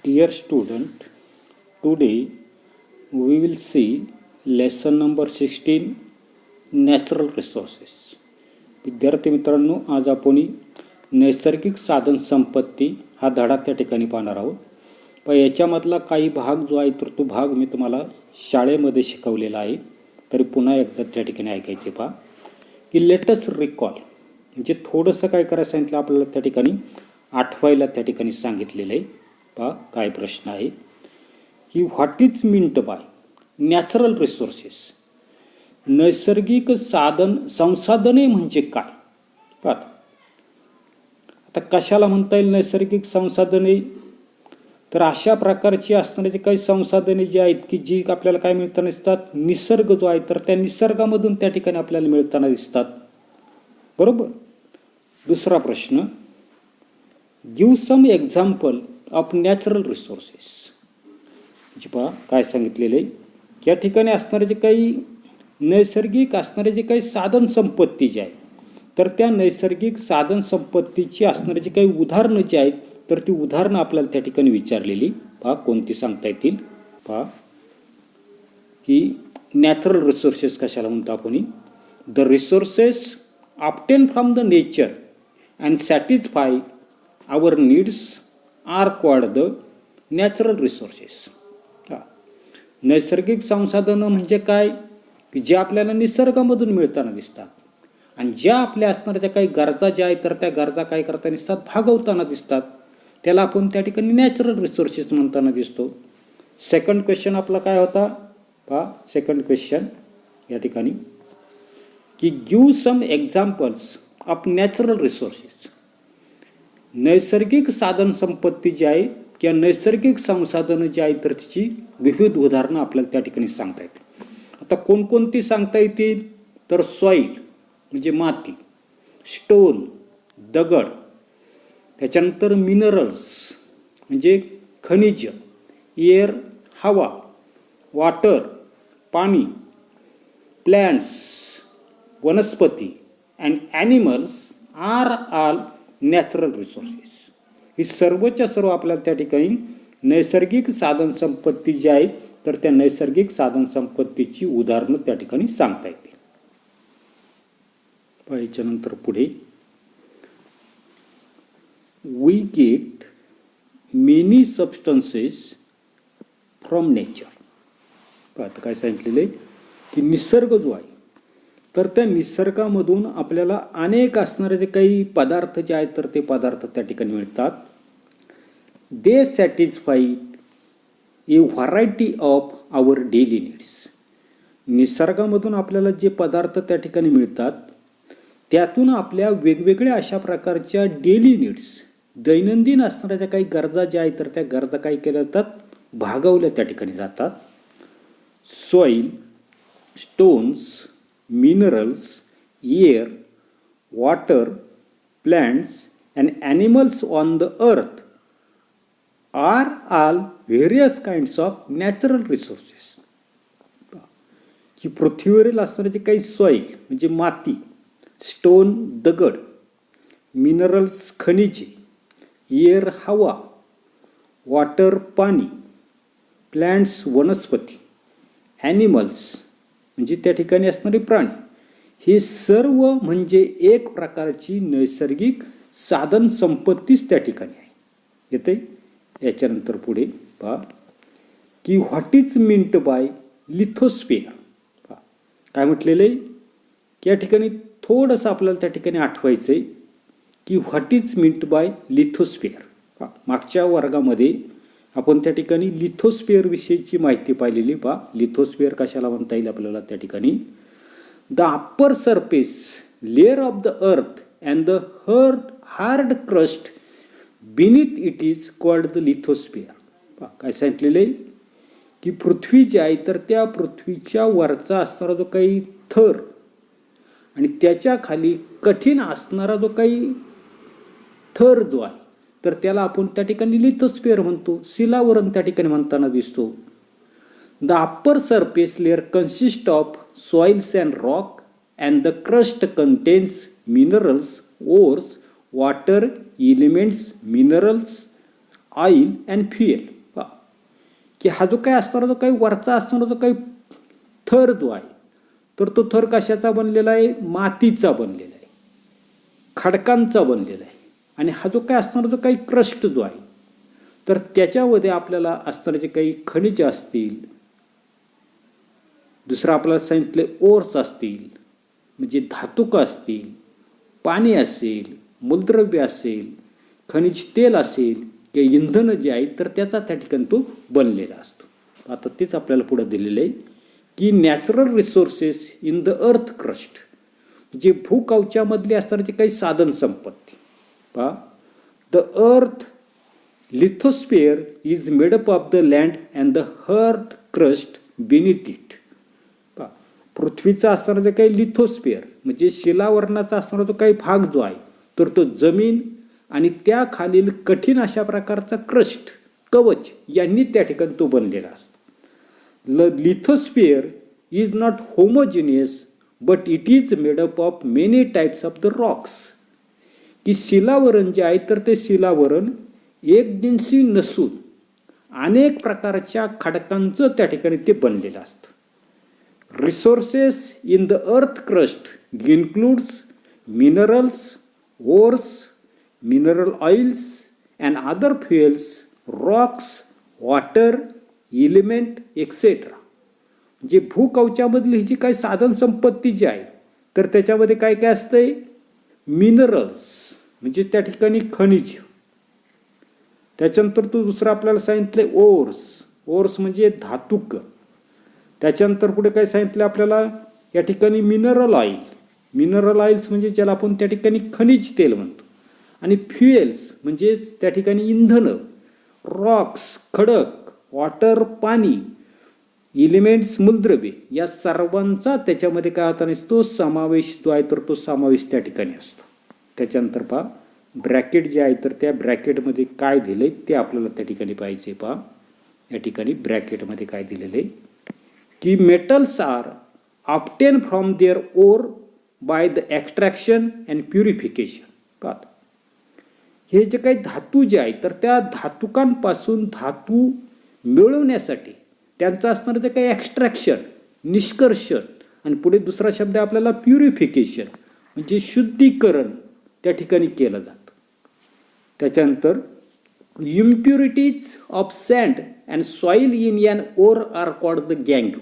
Dear student, today we will see lesson number 16 natural resources. विद्यार्थी मित्रांनो, आज आपण नैसर्गिक साधन संपत्ती हा धडा त्या ठिकाणी पाहणार आहोत. पण याच्यामधला काही भाग जो आहे तर तो भाग मी तुम्हाला शाळेमध्ये शिकवलेला आहे, तरी पुन्हा एकदा त्या ठिकाणी ऐकायचे. पहा की लेटस रिकॉल म्हणजे थोडंसं काय करायचं सांगितलं आपल्याला, त्या ठिकाणी आठवायला त्या ठिकाणी सांगितलेलं आहे. पहा काय प्रश्न आहे की what is meant by natural resources. नैसर्गिक संसाधने म्हणजे काय. पहा आता कशाला म्हणता येईल नैसर्गिक संसाधने, तर अशा प्रकारची असणारी काही संसाधने जी आहेत की जी आपल्याला काय मिळताना दिसतात, निसर्ग जो आहे तर त्या निसर्गामधून त्या ठिकाणी आपल्याला मिळताना दिसतात. बरोबर. दुसरा प्रश्न, give some example of natural resources. म्हणजे पहा काय सांगितलेलं आहे, या ठिकाणी असणारे जे काही नैसर्गिक असणारे जे काही साधन संपत्ती जी आहे तर त्या नैसर्गिक साधन संपत्तीची असणारे जे काही उदाहरणं जी आहेत तर ती उदाहरणं आपल्याला त्या ठिकाणी विचारलेली. पहा कोणती सांगता येतील. पहा की नॅचरल रिसोर्सेस कशाला म्हणतो आपण, the resources obtain from the nature and satisfy our needs are called the natural resources. नैसर्गिक संसाधनं म्हणजे काय की जे आपल्याला निसर्गामधून मिळताना दिसतात आणि ज्या आपल्या असणाऱ्या ज्या काही गरजा ज्या आहेत तर त्या गरजा काय करताना दिसतात, भागवताना दिसतात, त्याला आपण त्या ठिकाणी नॅचरल रिसोर्सेस म्हणताना दिसतो. सेकंड क्वेश्चन आपला काय होता. पहा सेकंड क्वेश्चन या ठिकाणी की give some examples of natural resources. नैसर्गिक साधन संपत्ती जी आहे किंवा नैसर्गिक संसाधनं जी आहेत तर तिची विविध उदाहरणं आपल्याला त्या ठिकाणी सांगता येतील. आता कोणकोणती सांगता येतील, तर सॉईल म्हणजे माती, स्टोन दगड, त्याच्यानंतर मिनरल्स म्हणजे खनिज, एअर हवा, वॉटर पाणी, प्लॅन्ट्स वनस्पती and animals are all natural resources. ही सर्वच्या सर्व आपल्याला त्या ठिकाणी नैसर्गिक साधन संपत्ती जी आहे तर त्या नैसर्गिक साधन संपत्तीची उदाहरणं त्या ठिकाणी सांगता येतील. याच्यानंतर पुढे, we get many substances from nature. आता काय सांगितलेलं आहे की निसर्ग जो आहे तर त्या निसर्गामधून आपल्याला अनेक असणारे जे काही पदार्थ जे आहेत तर ते पदार्थ त्या ठिकाणी मिळतात. They satisfy a variety of our daily needs. निसर्गामधून आपल्याला जे पदार्थ त्या ठिकाणी मिळतात त्यातून आपल्या वेगवेगळ्या अशा प्रकारच्या डेली नीड्स, दैनंदिन असणाऱ्या ज्या काही गरजा ज्या आहेत तर त्या गरजा काय केल्या जातात, भागवल्या त्या ठिकाणी जातात. Soil, stones, minerals, air, water, plants and animals on the earth are all various kinds of natural resources. की पृथ्वीवरील असणारे जे काही सॉईल म्हणजे माती, स्टोन दगड, मिनरल्स खनिजे, एअर हवा, वॉटर पाणी, प्लॅन्ट्स वनस्पती, ॲनिमल्स म्हणजे त्या ठिकाणी असणारे प्राणी, हे सर्व म्हणजे एक प्रकारची नैसर्गिक साधन संपत्तीच त्या ठिकाणी आहे. येते. याच्यानंतर पुढे पहा की व्हॉट इज मीन्ड बाय लिथोस्फिअर. पहा काय म्हटलेलं आहे की या ठिकाणी थोडंसं आपल्याला त्या ठिकाणी आठवायचं आहे की व्हॉट इज मीन्ड बाय लिथोस्फिअर. मागच्या वर्गामध्ये आपण त्या ठिकाणी लिथोस्फिअर विषयीची माहिती पाहिलेली. पहा लिथोस्फिअर कशाला म्हणता येईल आपल्याला, त्या ठिकाणी the upper surface layer of the earth and the hard crust beneath it is called the lithosphere. पहा काय सांगितलेलं आहे की पृथ्वी जी आहे तर त्या पृथ्वीच्या वरचा असणारा जो काही थर आणि त्याच्या खाली कठीण असणारा जो काही थर जो आहे तर त्याला आपण त्या ठिकाणी लिथोस्फिअर म्हणतो, शिलावरण त्या ठिकाणी म्हणताना दिसतो. The upper surface layer consist of soils and rock and the crust contains minerals, ores, water elements, minerals, oil and fuel. की हा जो काही असणारा जो काही वरचा असणारा जो काही थर जो आहे तर तो थर कशाचा बनलेला आहे? मातीचा बनलेला आहे, खडकांचा बनलेला आहे. आणि हा जो काय असणारा जो काही क्रस्ट जो आहे तर त्याच्यामध्ये आपल्याला असणारे जे काही खनिज असतील, दुसरं आपल्याला सांगितले ओर्स असतील म्हणजे धातुक असतील, पाणी असेल, मूलद्रव्य असेल, खनिज तेल असेल किंवा इंधन जे आहे तर त्याचा त्या ठिकाणी तो बनलेला असतो. आता तेच आपल्याला पुढे दिलेलं आहे की natural resources in the earth crust, जे भूकवचामधली असणारी जे काही साधन संपत्ती. पहा, the earth lithosphere is made up of the land and the earth crust beneath it. पहा, पृथ्वीचा असणारा जे काही लिथोस्फिअर म्हणजे शिलावरणाचा असणारा जो काही भाग जो आहे तर तो जमीन आणि त्याखालील कठीण अशा प्रकारचा क्रस्ट कवच यांनी त्या ठिकाणी तो बनलेला असतो. Lithosphere is not homogeneous but it is made up of many types of the rocks. की शिलावरण जे आहे तर ते शिलावरण एकजिन्सी नसून अनेक प्रकारच्या खडकांचं त्या ठिकाणी ते बनलेलं असतं. Resources in the earth crust includes minerals, ores, mineral oils and other fuels, Roxx, water, element etcetera. जे भूकवचामधली जी काही साधन संपत्ती जी आहे तर त्याच्यामध्ये काय काय असतंय? मिनरल्स म्हणजे त्या ठिकाणी खनिज. त्याच्यानंतर तो दुसरा आपल्याला सांगितले ओर्स, ओर्स म्हणजे धातुक. त्याच्यानंतर पुढे काय सांगितलं आपल्याला या ठिकाणी मिनरल ऑइल, मिनरल ऑइल्स म्हणजे ज्याला आपण त्या ठिकाणी खनिज तेल म्हणतो. आणि फ्युएल्स म्हणजे त्या ठिकाणी इंधन, रॉक्स खडक, वॉटर पाणी, एलिमेंट्स मूलद्रव्ये, या सर्वांचा त्याच्यामध्ये काय होता नसतो? समावेश जो आहे तर तो समावेश त्या ठिकाणी असतो. त्याच्यानंतर पहा ब्रॅकेट जे आहे तर त्या ब्रॅकेटमध्ये काय दिलंय ते आपल्याला त्या ठिकाणी पाहिजे. पहा या ठिकाणी ब्रॅकेटमध्ये काय दिलेलं आहे की metals are obtain from their ore by the extraction and purification. पहा हे जे काही धातू जे आहे तर त्या धातुकांपासून धातू मिळवण्यासाठी त्यांचं असणारं जे काही एक्स्ट्रॅक्शन, निष्कर्षण, आणि पुढे दुसरा शब्द आपल्याला प्युरिफिकेशन म्हणजे शुद्धीकरण त्या ठिकाणी केलं जातं. त्याच्यानंतर impurities of sand and soil in an ore are called the गँगो.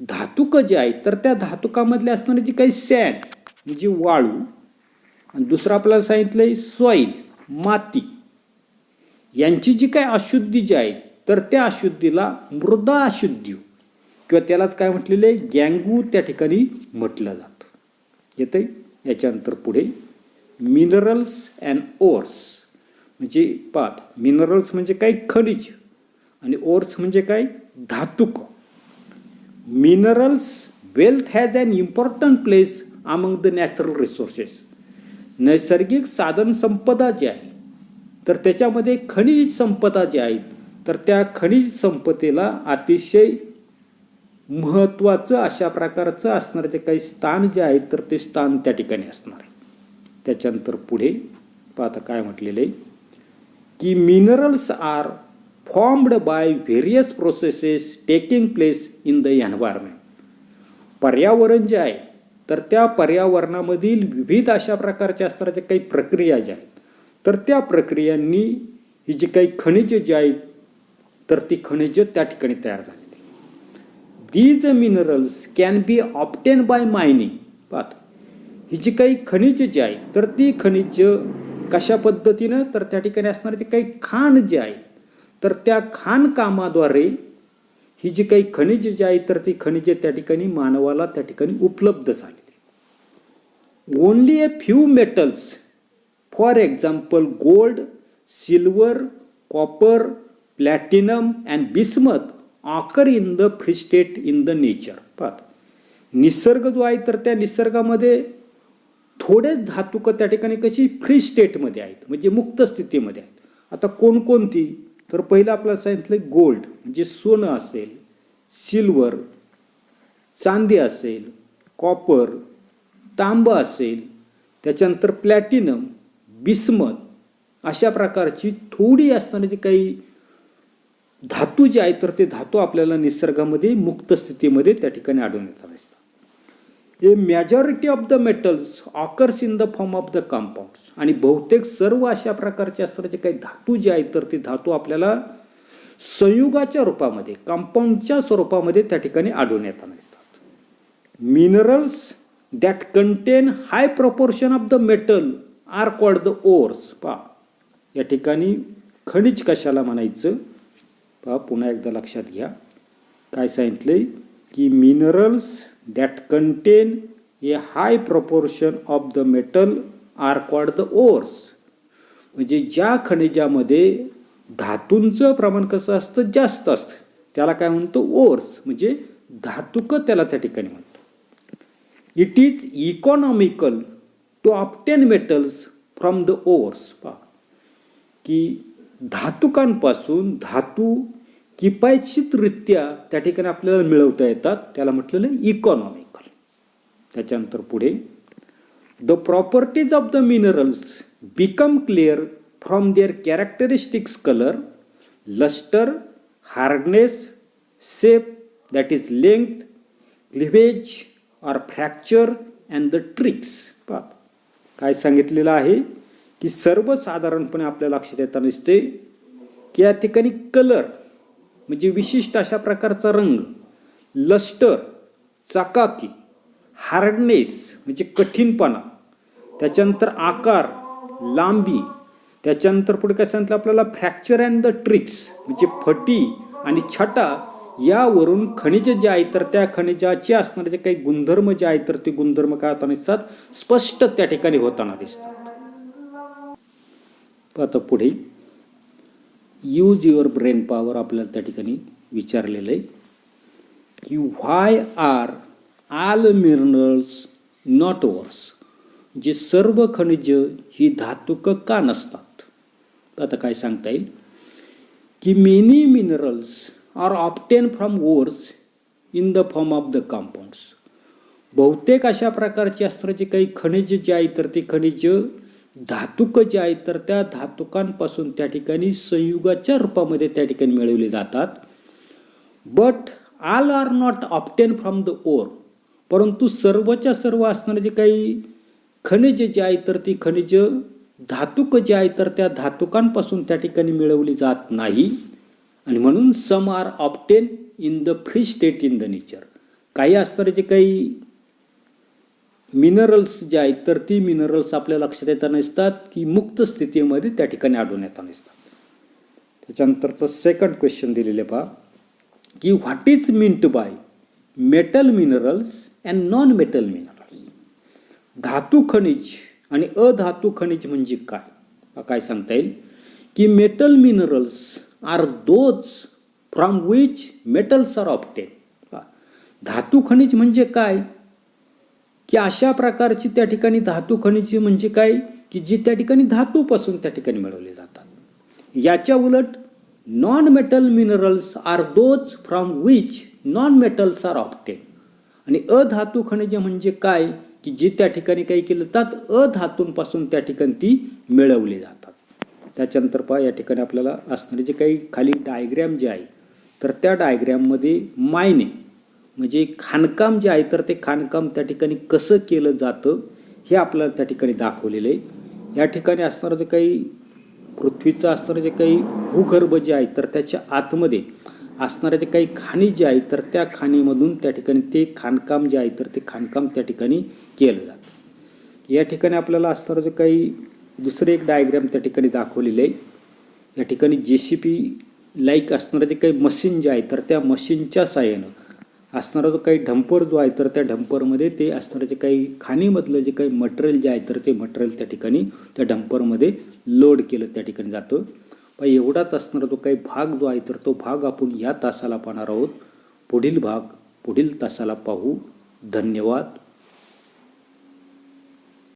धातुक जे आहे तर त्या धातुकामधले असणारी जी काही सँड म्हणजे वाळू, आणि दुसरं आपल्याला सांगितलंय सॉईल माती, यांची जी काही अशुद्धी जी आहे तर त्या अशुद्धीला मृदा अशुद्धी किंवा त्यालाच काय म्हटलेलं आहे? गँगू त्या ठिकाणी म्हटलं जातं. येतंय. याच्यानंतर पुढे मिनरल्स अँड ओर्स म्हणजे पात, मिनरल्स म्हणजे काय? खनिज, आणि ओर्स म्हणजे काय? धातुक. Minerals wealth has an important place among the natural resources. नैसर्गिक साधन संपदा जी आहे तर त्याच्यामध्ये खनिज संपदा जी आहेत तर त्या खनिज संपदेला अतिशय महत्त्वाचं अशा प्रकारचं असणारं जे काही स्थान जे आहे तर ते स्थान त्या ठिकाणी असणार आहे. त्याच्यानंतर पुढे पाहता काय म्हटलेलं आहे की minerals are formed by various processes taking place in the environment. पर्यावरण जे आहे तर त्या पर्यावरणामधील विविध अशा प्रकारच्या असणाऱ्या ज्या काही प्रक्रिया ज्या आहेत तर त्या प्रक्रियांनी ही जी काही खनिजे जी आहेत तर ती खनिजे त्या ठिकाणी तयार झालेली. These minerals can be obtain bye mining. पाहत ही जी काही खनिजे जी आहेत तर ती खनिज कशा पद्धतीनं तर त्या ठिकाणी असणारे जे काही खाण जे आहे तर त्या खाणकामाद्वारे ही जी काही खनिजे जी आहेत तर ती खनिजे त्या ठिकाणी मानवाला त्या ठिकाणी उपलब्ध झालेली. Only a few metals for example gold, silver, copper, platinum and bismuth occur in the free state in the nature. पाहत निसर्ग जो आहे तर त्या निसर्गामध्ये थोडेच धातुक त्या ठिकाणी कशी फ्री स्टेटमध्ये आहेत म्हणजे मुक्त स्थितीमध्ये आहेत. आता कोणकोणती तर पहिलं आपल्याला सांगितलं गोल्ड म्हणजे सोनं असेल, सिल्वर चांदी असेल, कॉपर तांबं असेल, त्याच्यानंतर धातू जे आहे तर ते धातू आपल्याला निसर्गामध्ये मुक्त स्थितीमध्ये त्या ठिकाणी आढळून येतात असतात. A majority of the metals occurs in the form of the compounds. आणि बहुतेक सर्व अशा प्रकारचे असणारे जे काही धातू जे आहेत तर ते धातू आपल्याला संयुगाच्या रूपामध्ये कंपाऊंडच्या स्वरूपामध्ये त्या ठिकाणी आढळून येताना दिसतात. Minerals that contain high proportion of the metal are called the ores. पहा या ठिकाणी खनिज कशाला म्हणायचं पहा, पुन्हा एकदा लक्षात घ्या. काय सांगितलंय की minerals that contain a high proportion of the metal are called the ores. म्हणजे ज्या खनिजामध्ये धातूंचं प्रमाण कसं असतं, जास्त असतं, त्याला काय म्हणतो, ओर्स, म्हणजे धातुक त्याला त्या ठिकाणी म्हणतो. It is economical to obtain metals from the ores. पहा की धातुकांपासून धातू किफायतशीररित्या त्या ठिकाणी आपल्याला मिळवता येतात, त्याला म्हटलेलं आहे इकॉनॉमिकल. त्याच्यानंतर पुढे the properties of the minerals become clear from their characteristics colour, lustre, hardness, shape that is length, cleavage or fracture and the tricks. पहा काय सांगितलेलं आहे की सर्वसाधारणपणे आपल्या लक्षात येताना दिसते की या ठिकाणी कलर म्हणजे विशिष्ट अशा प्रकारचा रंग, लस्टर चकाकी, हार्डनेस म्हणजे कठीणपणा, त्याच्यानंतर आकार, लांबी, त्याच्यानंतर पुढे काय सांगितलं आपल्याला फ्रॅक्चर अँड द ट्रिक्स म्हणजे फटी आणि छटा, यावरून खनिज जे आहे तर त्या खनिजाचे असणारे जे काही गुणधर्म जे आहेत तर ते गुणधर्म काय होताना दिसतात, स्पष्ट त्या ठिकाणी होताना दिसतात. आता पुढे यूज युअर ब्रेन पॉवर आपल्याला त्या ठिकाणी विचारलेलं आहे की why are all minerals not ores. जे सर्व खनिज ही धातुक का नसतात. आता काय सांगता येईल की many minerals are obtain from ores in the form of the compounds. बहुतेक अशा प्रकारचे असणारे जे काही खनिज जे आहे तर ते खनिज धातुक जे आहेत तर त्या धातुकांपासून त्या ठिकाणी संयुगाच्या रूपामध्ये त्या ठिकाणी मिळवले जातात. But all are not obtain from the ore. परंतु सर्वच्या सर्व असणारे जे काही खनिज जे आहेत तर ती खनिज धातुक जे आहेत तर त्या धातुकांपासून त्या ठिकाणी मिळवली जात नाही. आणि म्हणून some are obtain in the free state in the nature. काही असणारे जे काही मिनरल्स जे आहेत तर ती मिनरल्स आपल्या लक्षात येताना दिसतात की मुक्त स्थितीमध्ये त्या ठिकाणी आढळून येताना दिसतात. त्याच्यानंतरचं सेकंड क्वेश्चन दिलेले पहा की what is meant by metal minerals and non metal minerals. धातू खनिज आणि अधातू खनिज म्हणजे काय. काय सांगता येईल की metal minerals are those from which metals are obtain. धातू खनिज म्हणजे काय की अशा प्रकारची त्या ठिकाणी धातू खनिज म्हणजे काय की जी त्या ठिकाणी धातूपासून त्या ठिकाणी मिळवले जातात. याच्या उलट non metal minerals are those from which non metals are obtain. आणि अधातू खनिज म्हणजे काय की जे त्या ठिकाणी काही केलं जातात अधातूंपासून त्या ठिकाणी ती मिळवली जातात. त्याच्यानंतर पहा या ठिकाणी आपल्याला असणारे जे काही खाली डायग्रॅम जे आहे तर त्या डायग्रॅममध्ये मायने म्हणजे खाणकाम जे आहे तर ते खाणकाम त्या ठिकाणी कसं केलं जातं हे आपल्याला त्या ठिकाणी दाखवलेलं आहे. या ठिकाणी असणारं जे काही पृथ्वीचं असणारं जे काही भूगर्भ जे आहे तर त्याच्या आतमध्ये असणारे जे काही खाणी जे आहेत तर त्या खाणीमधून त्या ठिकाणी ते खाणकाम जे आहे तर ते खाणकाम त्या ठिकाणी केलं जातं. या ठिकाणी आपल्याला असणारं जे काही दुसरे एक डायग्राम त्या ठिकाणी दाखवलेलं आहे. या ठिकाणी JCP लाईक असणारं जे काही मशीन जे आहे तर त्या मशीनच्या साहाय्यानं असणारा जो काही डंपर जो आहे तर त्या डंपरमध्ये ते असणारं जे काही खाणीमधलं जे काही मटेरियल जे आहे तर ते मटेरियल त्या ठिकाणी त्या डंपरमध्ये लोड केलं त्या ठिकाणी जातं. पण एवढाच असणारा जो काही भाग जो आहे तर तो भाग आपण या तासाला पाहणार आहोत. पुढील भाग पुढील तासाला पाहू. धन्यवाद.